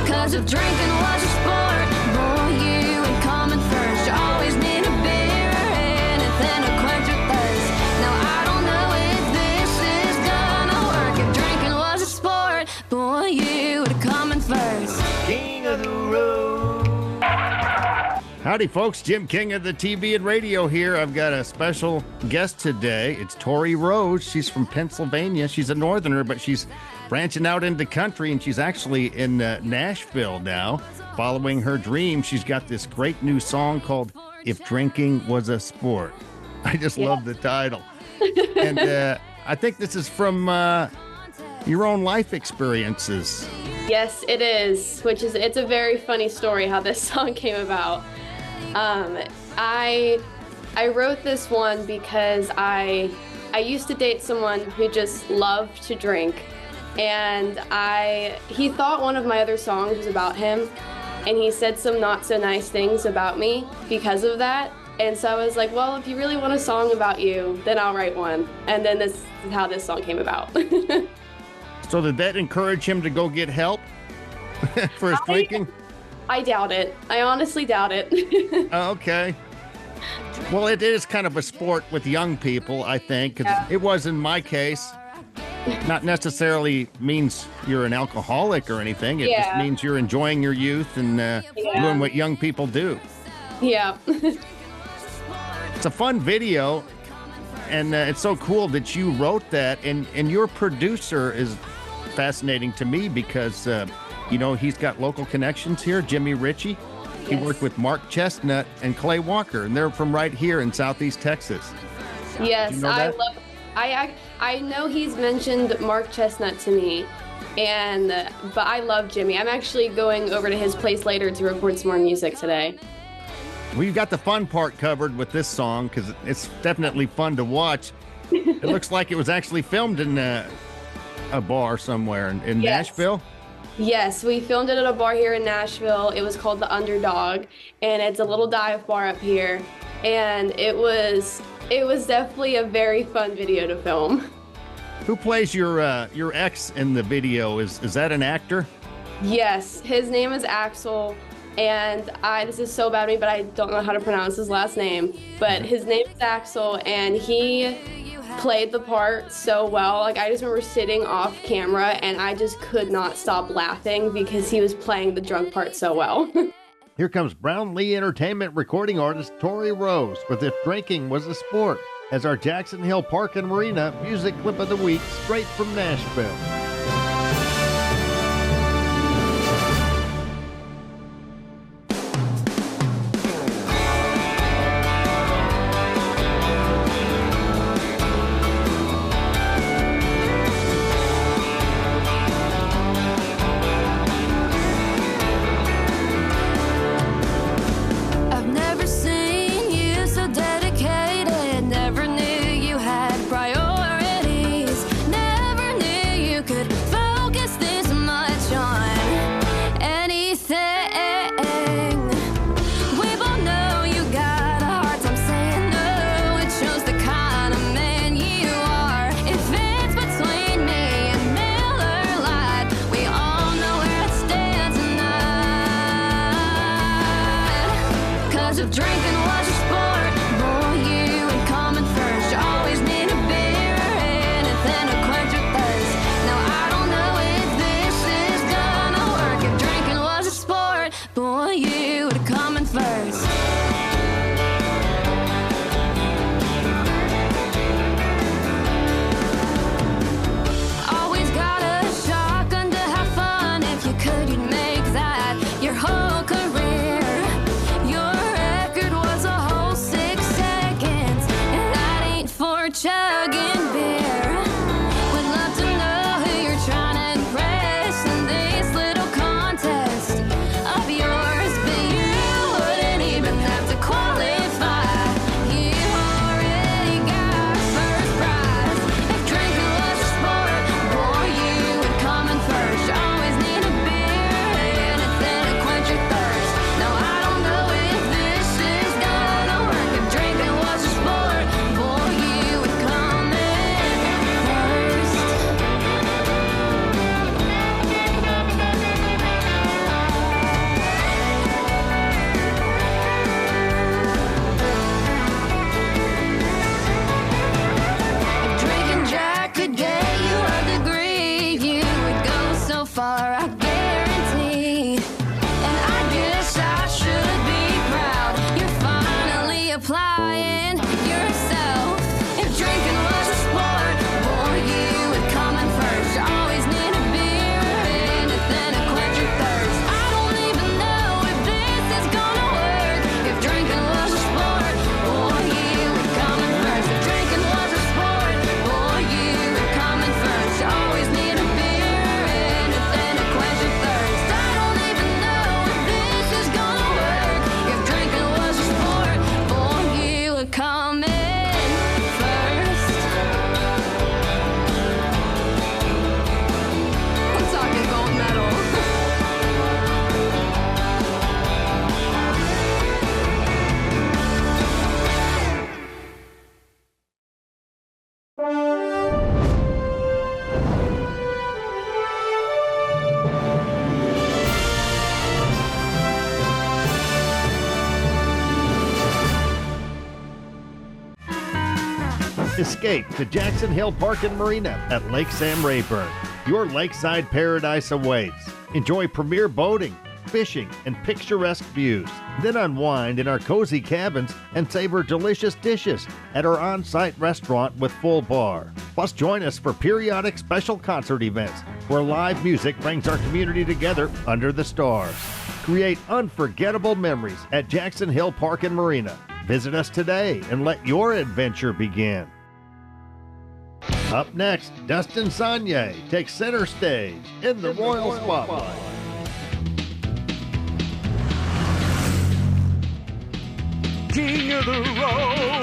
Cause if drinking was a sport, boy, you would come in first. You always need a beer or anything to quench your thirst. Now I don't know if this is gonna work. If drinking was a sport, boy, you would come in first. King of the road. Howdy, folks. Jim King of the TV and radio here. I've got a special guest today. It's Tori Rose. She's from Pennsylvania. She's a northerner, but she's branching out into country, and she's actually in Nashville now, following her dream. She's got this great new song called If Drinking Was a Sport. I just love the title. And I think this is from your own life experiences. Yes, it is, it's a very funny story how this song came about. I wrote this one because I used to date someone who just loved to drink, and he thought one of my other songs was about him, and he said some not so nice things about me because of that. And so I was like, well, if you really want a song about you, then I'll write one. And then this is how this song came about. So did that encourage him to go get help for his drinking? I doubt it. I honestly doubt it. Okay. Well, it is kind of a sport with young people, I think, because it was in my case. Not necessarily means you're an alcoholic or anything. It just means you're enjoying your youth and doing what young people do. Yeah. It's a fun video, and it's so cool that you wrote that. And your producer is fascinating to me because he's got local connections here. Jimmy Ritchie. He worked with Mark Chestnut and Clay Walker, and they're from right here in Southeast Texas. Yes, you know I know he's mentioned Mark Chestnut to me, but I love Jimmy. I'm actually going over to his place later to record some more music today. We've got the fun part covered with this song because it's definitely fun to watch. It looks like it was actually filmed in a bar somewhere in Nashville. Yes, we filmed it at a bar here in Nashville. It was called The Underdog, and it's a little dive bar up here. And it was definitely a very fun video to film. Who plays your ex in the video? Is that an actor? Yes, his name is Axel, and this is so bad of me, but I don't know how to pronounce his last name. But his name is Axel, and he played the part so well. Like, I just remember sitting off camera and I just could not stop laughing because he was playing the drunk part so well. Here comes Brownlee Entertainment recording artist Tori Rose with If Drinking Was a Sport as our Jackson Hill Park and Marina music clip of the week straight from Nashville. If drinking was a sport, boy, you would come in first. You always need a beer or anything to quench your thirst. Now I don't know if this is gonna work. If drinking was a sport, boy, you would come in first. Always got a shotgun to have fun. If you could, you'd make that your whole career. Chugging beer. Would love to know who you're trying to impress in this little contest of yours, but you wouldn't even have to qualify. You already got first prize. If drinking was a sport, boy, you would come in first. You always need a beer, Escape to Jackson Hill Park and Marina at Lake Sam Rayburn. Your lakeside paradise awaits. Enjoy premier boating, fishing, and picturesque views. Then unwind in our cozy cabins and savor delicious dishes at our on-site restaurant with full bar. Plus, join us for periodic special concert events where live music brings our community together under the stars. Create unforgettable memories at Jackson Hill Park and Marina. Visit us today and let your adventure begin. Up next, Dustin Sanye takes center stage in the Royal Spotlight. King of the road.